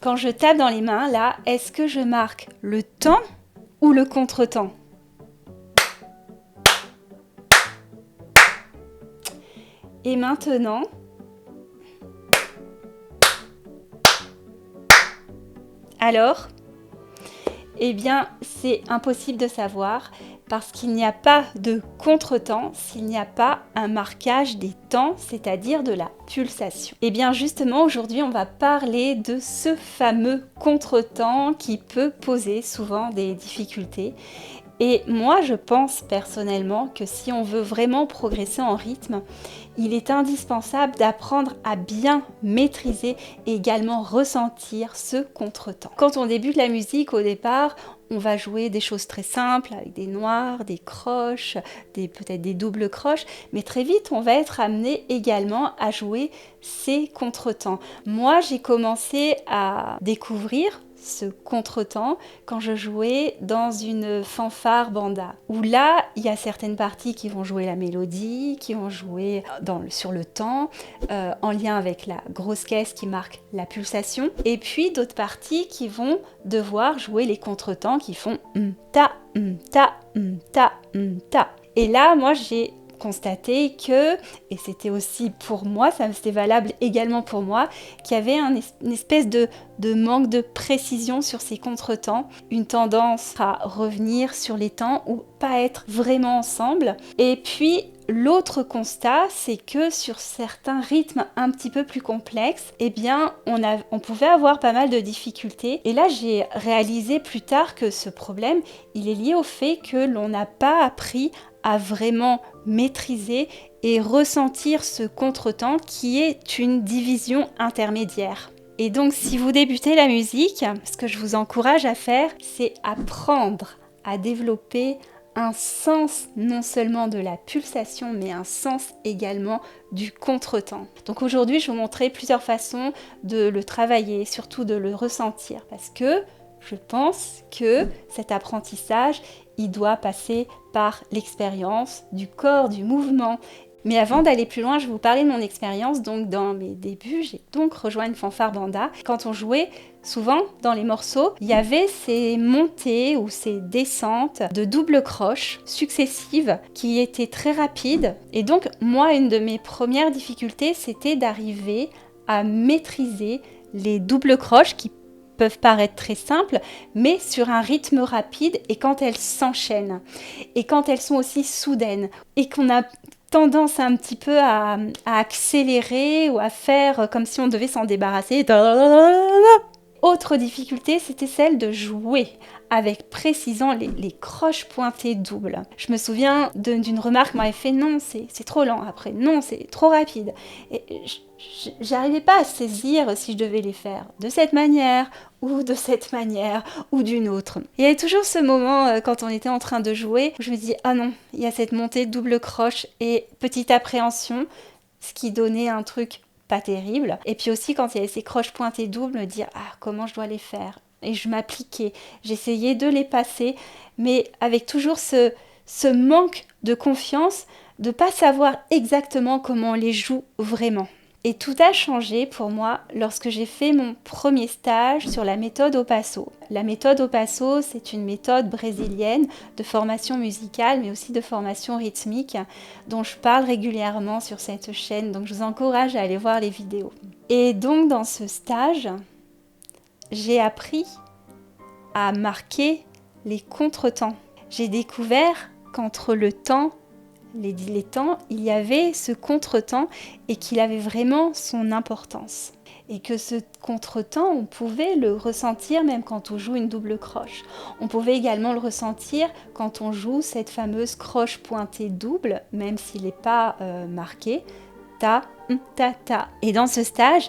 Quand je tape dans les mains, là, est-ce que je marque le temps ou le contretemps? Et maintenant, alors, eh bien, c'est impossible de savoir parce qu'il n'y a pas de contretemps s'il n'y a pas un marquage des temps, c'est-à-dire de la pulsation. Et bien justement, aujourd'hui, on va parler de ce fameux contretemps qui peut poser souvent des difficultés. Et moi, je pense personnellement que si on veut vraiment progresser en rythme, il est indispensable d'apprendre à bien maîtriser et également ressentir ce contretemps. Quand on débute la musique, au départ, on va jouer des choses très simples avec des noirs, des croches, peut-être des doubles croches, mais très vite, on va être amené également à jouer ces contretemps. Moi, j'ai commencé à découvrir ce contretemps quand je jouais dans une fanfare banda, où là, il y a certaines parties qui vont jouer la mélodie, qui vont jouer sur le temps, en lien avec la grosse caisse qui marque la pulsation, et puis d'autres parties qui vont devoir jouer les contretemps qui font ta, ta, ta, ta. Et là, moi, j'ai constaté que, et c'était aussi pour moi, c'était valable également pour moi, qu'il y avait une espèce de manque de précision sur ces contretemps, une tendance à revenir sur les temps ou pas être vraiment ensemble. Et puis l'autre constat, c'est que sur certains rythmes un petit peu plus complexes, eh bien, on pouvait avoir pas mal de difficultés. Et là, j'ai réalisé plus tard que ce problème, il est lié au fait que l'on n'a pas appris à vraiment maîtriser et ressentir ce contretemps qui est une division intermédiaire. Et donc, si vous débutez la musique, ce que je vous encourage à faire, c'est apprendre à développer un sens non seulement de la pulsation, mais un sens également du contretemps. Donc aujourd'hui, je vais vous montrer plusieurs façons de le travailler, surtout de le ressentir, parce que je pense que cet apprentissage, il doit passer par l'expérience du corps, du mouvement. Mais avant d'aller plus loin, je vais vous parler de mon expérience. Donc dans mes débuts, j'ai donc rejoint une fanfare banda. Quand on jouait, souvent dans les morceaux, il y avait ces montées ou ces descentes de double croche successives qui étaient très rapides. Et donc moi, une de mes premières difficultés, c'était d'arriver à maîtriser les doubles croches qui peuvent paraître très simples, mais sur un rythme rapide et quand elles s'enchaînent et quand elles sont aussi soudaines et qu'on a tendance un petit peu à accélérer ou à faire comme si on devait s'en débarrasser. Autre difficulté, c'était celle de jouer avec précision les croches pointées doubles. Je me souviens d'une remarque qu'on m'avait fait, non, c'est trop lent, après, non, c'est trop rapide. Et j'arrivais pas à saisir si je devais les faire de cette manière ou de cette manière ou d'une autre. Il y avait toujours ce moment quand on était en train de jouer où je me dis, ah non, il y a cette montée de double croche et petite appréhension, ce qui donnait un truc pas terrible. Et puis aussi quand il y avait ces croches pointées doubles, me dire comment je dois les faire. Et je m'appliquais, j'essayais de les passer, mais avec toujours ce manque de confiance, de pas savoir exactement comment on les joue vraiment. Et tout a changé pour moi lorsque j'ai fait mon premier stage sur la méthode Opasso. La méthode Opasso, c'est une méthode brésilienne de formation musicale, mais aussi de formation rythmique, dont je parle régulièrement sur cette chaîne. Donc je vous encourage à aller voir les vidéos. Et donc dans ce stage, j'ai appris à marquer les contretemps. J'ai découvert qu'entre le temps, les temps, il y avait ce contretemps et qu'il avait vraiment son importance. Et que ce contretemps, on pouvait le ressentir même quand on joue une double croche. On pouvait également le ressentir quand on joue cette fameuse croche pointée double, même s'il n'est pas marqué. Ta, ta, ta. Et dans ce stage,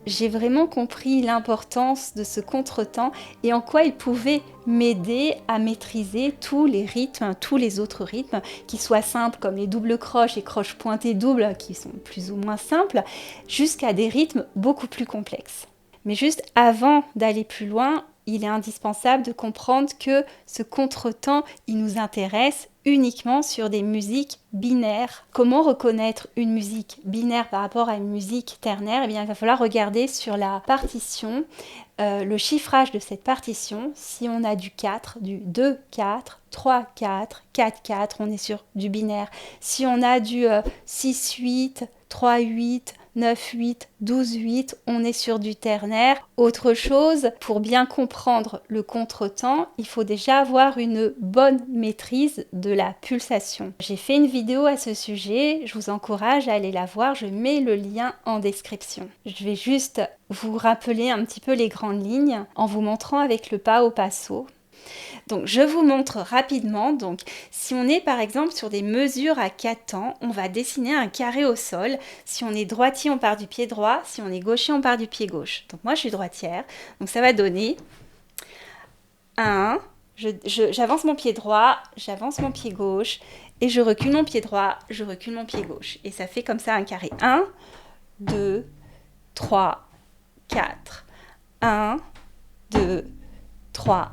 j'ai vraiment compris l'importance de ce contretemps et en quoi il pouvait m'aider à maîtriser tous les rythmes, tous les autres rythmes, qui soient simples comme les doubles croches et croches pointées doubles, qui sont plus ou moins simples, jusqu'à des rythmes beaucoup plus complexes. Mais juste avant d'aller plus loin, il est indispensable de comprendre que ce contretemps, il nous intéresse uniquement sur des musiques binaires. Comment reconnaître une musique binaire par rapport à une musique ternaire? Eh bien, il va falloir regarder sur la partition, le chiffrage de cette partition. Si on a du 4, du 2, 4, 3, 4, 4, 4, on est sur du binaire. Si on a du 6, 8, 3, 8, 9, 8, 12, 8, on est sur du ternaire. Autre chose, pour bien comprendre le contretemps, il faut déjà avoir une bonne maîtrise de la pulsation. J'ai fait une vidéo à ce sujet, je vous encourage à aller la voir, je mets le lien en description. Je vais juste vous rappeler un petit peu les grandes lignes en vous montrant avec le pas au passo. Donc je vous montre rapidement. Donc si on est par exemple sur des mesures à 4 temps, on va dessiner un carré au sol. Si on est droitier, on part du pied droit. Si on est gaucher, on part du pied gauche. Donc moi je suis droitière. Donc ça va donner 1. J'avance mon pied droit, j'avance mon pied gauche et je recule mon pied droit, je recule mon pied gauche. Et ça fait comme ça un carré. 1, 2, 3, 4. 1, 2, 3,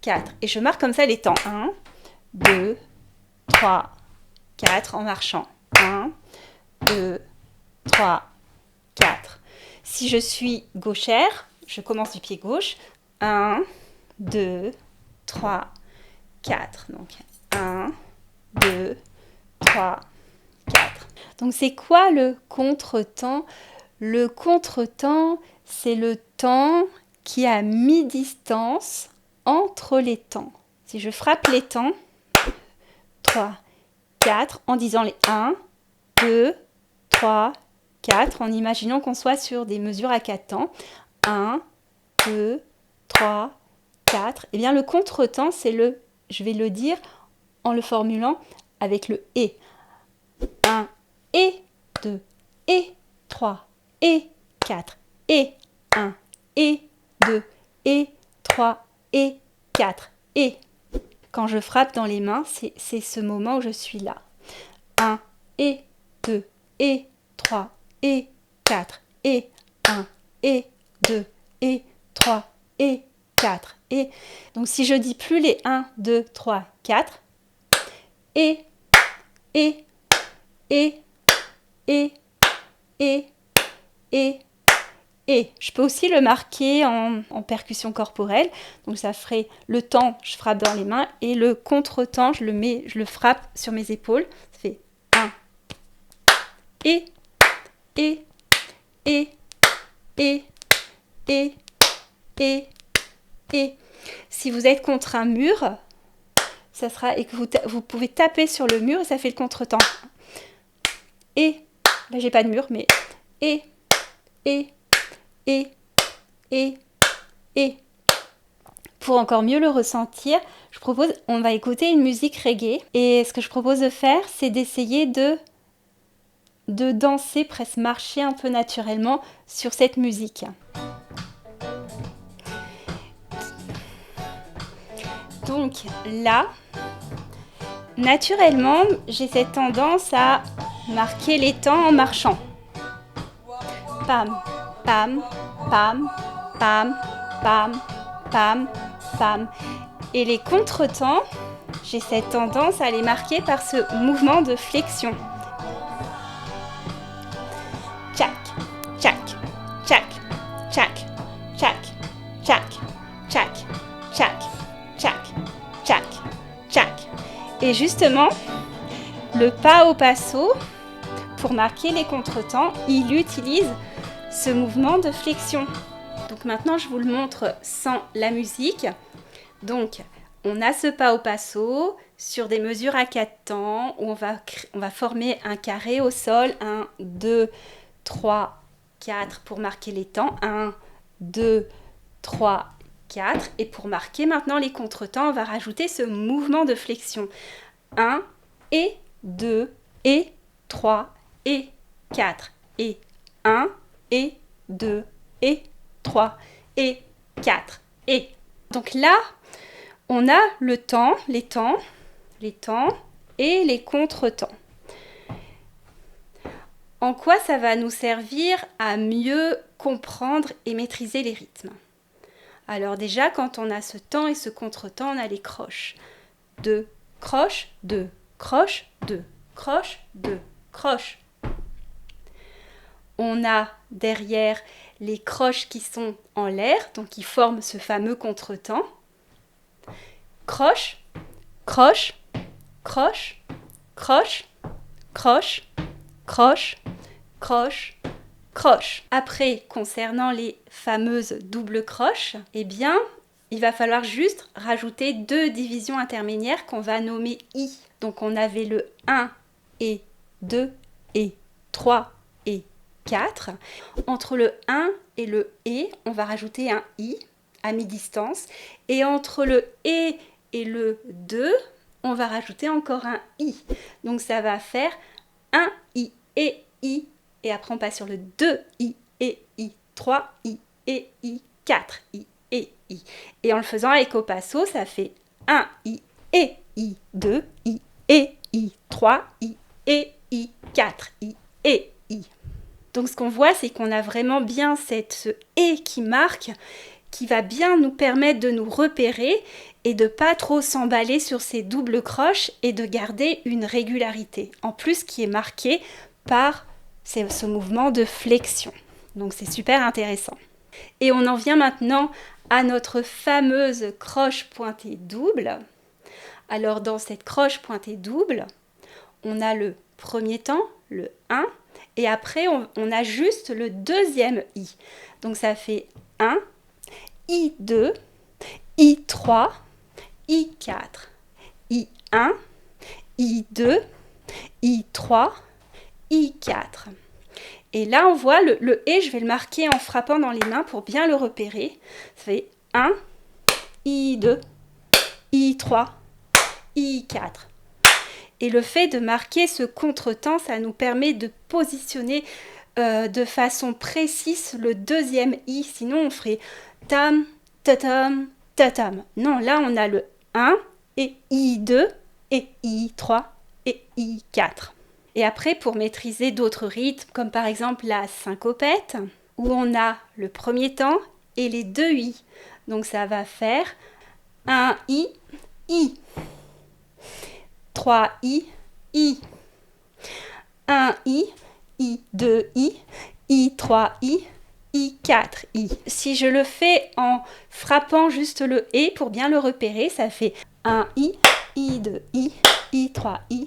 4. Et je marque comme ça les temps. 1, 2, 3, 4 en marchant. 1, 2, 3, 4. Si je suis gauchère, je commence du pied gauche. 1, 2, 3, 4. Donc 1, 2, 3, 4. Donc c'est quoi le contretemps? Le contretemps, c'est le temps qui est à mi-distance entre les temps. Si je frappe les temps, 3, 4, en disant les 1, 2, 3, 4, en imaginant qu'on soit sur des mesures à 4 temps. 1, 2, 3, 4. Eh bien, le contretemps, c'est le, je vais le dire en le formulant avec le « et ». 1, et 2, et 3, et 4, et 1, et 2, et 3, et 4, et. Quand je frappe dans les mains, c'est ce moment où je suis là. 1, et 2, et 3, et 4, et 1, et 2, et 3, et 4, et. Donc si je dis plus les 1, 2, 3, 4, et, et, et, et, et, et, et. Je peux aussi le marquer en percussion corporelle. Donc ça ferait le temps, je frappe dans les mains, et le contre-temps, je le frappe sur mes épaules. Ça fait 1, et, et, et, et, et, et, et. Si vous êtes contre un mur, ça sera, et que vous pouvez taper sur le mur, et ça fait le contre-temps. Et, là j'ai pas de mur, mais et, et, et, et. Pour encore mieux le ressentir, je propose, on va écouter une musique reggae. Et ce que je propose de faire, c'est d'essayer de danser, presque marcher un peu naturellement sur cette musique. Donc là, naturellement, j'ai cette tendance à marquer les temps en marchant. Pam, pam, pam, pam, pam, pam, pam. Et les contretemps, j'ai cette tendance à les marquer par ce mouvement de flexion. Tchac, tchac, tchac, tchac, tchac, tchac, tchac, tchac, tchac, tchac, tchac. Et justement, le pas au passo, pour marquer les contretemps, il utilise ce mouvement de flexion. Donc maintenant, je vous le montre sans la musique. Donc, on a ce pas au passo sur des mesures à 4 temps où on va former un carré au sol. 1, 2, 3, 4 pour marquer les temps. 1, 2, 3, 4. Et pour marquer maintenant les contretemps, on va rajouter ce mouvement de flexion. 1, et 2, et 3, et 4. Et 1, et 2, et 3, et 4, et. Donc là, on a le temps, les temps et les contretemps. En quoi ça va nous servir à mieux comprendre et maîtriser les rythmes? Alors déjà, quand on a ce temps et ce contretemps, on a les croches. 2 croches, 2 croches, 2 croches, 2 croches. On a derrière les croches qui sont en l'air, donc qui forment ce fameux contretemps. Croche, croche, croche, croche, croche, croche, croche, croche. Après, concernant les fameuses doubles croches, eh bien, il va falloir juste rajouter 2 divisions intermédiaires qu'on va nommer I. Donc on avait le 1 et 2 et 3 et 4. Entre le 1 et le et, on va rajouter un I à mi-distance. Et entre le et le 2, on va rajouter encore un I. Donc ça va faire 1 I. Et après on passe sur le 2 I et I, 3 I et I, 4 I et I. Et en le faisant avec Opasso, ça fait 1 I et I, 2 I et I, 3 I et I, 4 I et I. Donc ce qu'on voit, c'est qu'on a vraiment bien ce et qui marque, qui va bien nous permettre de nous repérer et de pas trop s'emballer sur ces doubles croches et de garder une régularité. En plus, qui est marqué par ce mouvement de flexion. Donc c'est super intéressant. Et on en vient maintenant à notre fameuse croche pointée double. Alors dans cette croche pointée double, on a le premier temps, le 1, et après on a juste le deuxième I. Donc ça fait 1, I2, I3, I4, I1, I2, I3, I4. Et là, on voit le « et », je vais le marquer en frappant dans les mains pour bien le repérer. Ça fait 1, I2, I3, I4. Et le fait de marquer ce contretemps, ça nous permet de positionner de façon précise le deuxième I. Sinon, on ferait tam, tatam, tatam. Non, là, on a le 1 et I2 et I3 et I4. Et après, pour maîtriser d'autres rythmes, comme par exemple la syncopette, où on a le premier temps et les 2 I. Donc ça va faire 1 I, 3 I, 1 I, 2 I, 3 I, 4 I. Si je le fais en frappant juste le et pour bien le repérer, ça fait 1 I, 2 I, 3 I,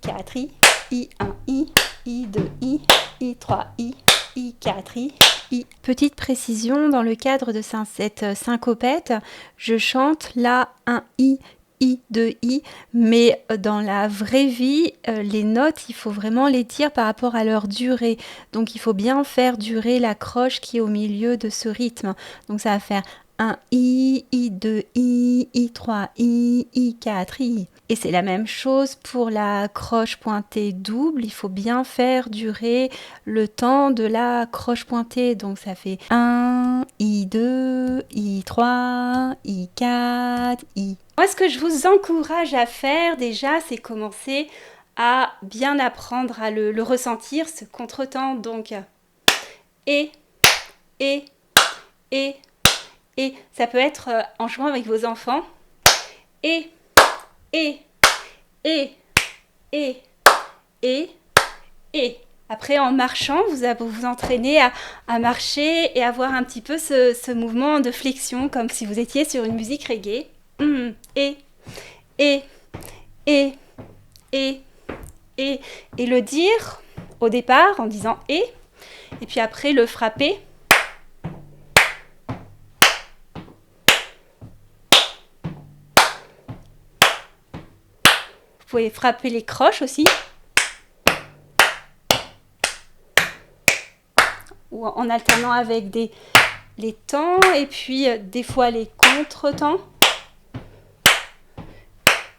4 I. I1 I, I2 I, I3 I, I4 I. Petite précision, dans le cadre de cette syncopette, je chante là un I, I2 I, mais dans la vraie vie, les notes, il faut vraiment les dire par rapport à leur durée. Donc il faut bien faire durer la croche qui est au milieu de ce rythme. Donc ça va faire 1 I, I2 I, I3 I, I4 I. Et c'est la même chose pour la croche pointée double. Il faut bien faire durer le temps de la croche pointée. Donc ça fait 1, I2, I3, I4, I. Moi, ce que je vous encourage à faire déjà, c'est commencer à bien apprendre à le ressentir, ce contretemps. Donc, et, ça peut être en jouant avec vos enfants. Et. Après, en marchant, vous vous entraînez à marcher et avoir un petit peu ce mouvement de flexion, comme si vous étiez sur une musique reggae. Et le dire au départ en disant et puis après le frapper. Vous pouvez frapper les croches aussi. Ou en alternant avec les temps et puis des fois les contre-temps.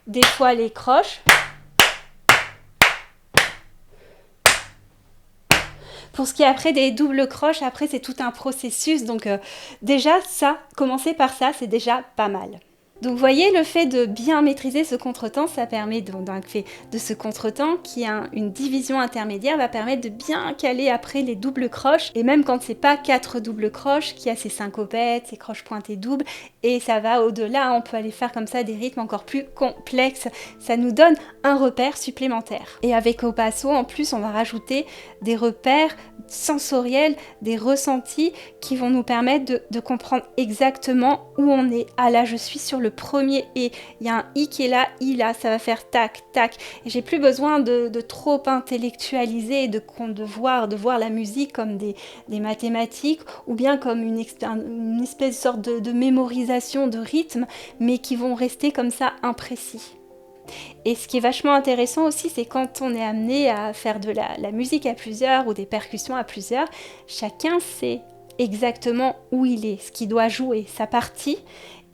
Des fois les croches. Pour ce qui est après des doubles croches, après c'est tout un processus. Donc déjà ça, commencer par ça, c'est déjà pas mal. Donc vous voyez, le fait de bien maîtriser ce contretemps, ça permet donc fait de ce contretemps qui a une division intermédiaire, va permettre de bien caler après les doubles croches, et même quand c'est pas 4 doubles croches, qui a ces syncopettes, ces croches pointées doubles, et ça va au-delà, on peut aller faire comme ça des rythmes encore plus complexes, ça nous donne un repère supplémentaire. Et avec au passo, en plus, on va rajouter des repères sensoriels, des ressentis qui vont nous permettre de comprendre exactement où on est. Ah là, je suis sur le premier et il y a un i qui est là, i là, ça va faire tac, tac. Et j'ai plus besoin de trop intellectualiser, de voir la musique comme des mathématiques ou bien comme une espèce de sorte de mémorisation de rythme, mais qui vont rester comme ça imprécis. Et ce qui est vachement intéressant aussi, c'est quand on est amené à faire de la musique à plusieurs ou des percussions à plusieurs, chacun sait exactement où il est, ce qu'il doit jouer, sa partie,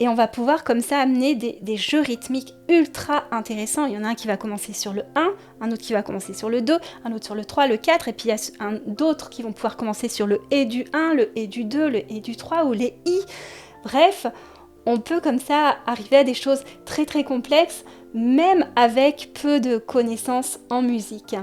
et on va pouvoir comme ça amener des jeux rythmiques ultra intéressants. Il y en a un qui va commencer sur le 1, un autre qui va commencer sur le 2, un autre sur le 3, le 4, et puis il y a d'autres qui vont pouvoir commencer sur le et du 1, le et du 2, le et du 3 ou les i. Bref, on peut comme ça arriver à des choses très très complexes, même avec peu de connaissances en musique.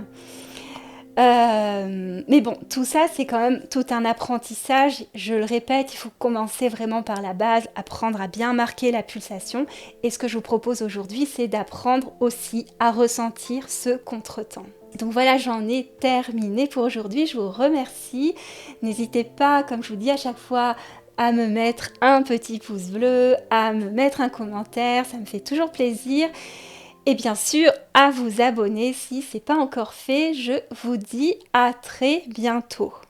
Mais bon, tout ça, c'est quand même tout un apprentissage. Je le répète, il faut commencer vraiment par la base, apprendre à bien marquer la pulsation. Et ce que je vous propose aujourd'hui, c'est d'apprendre aussi à ressentir ce contretemps. Donc voilà, j'en ai terminé pour aujourd'hui. Je vous remercie. N'hésitez pas, comme je vous dis à chaque fois, à me mettre un petit pouce bleu, à me mettre un commentaire, ça me fait toujours plaisir. Et bien sûr, à vous abonner si ce n'est pas encore fait. Je vous dis à très bientôt.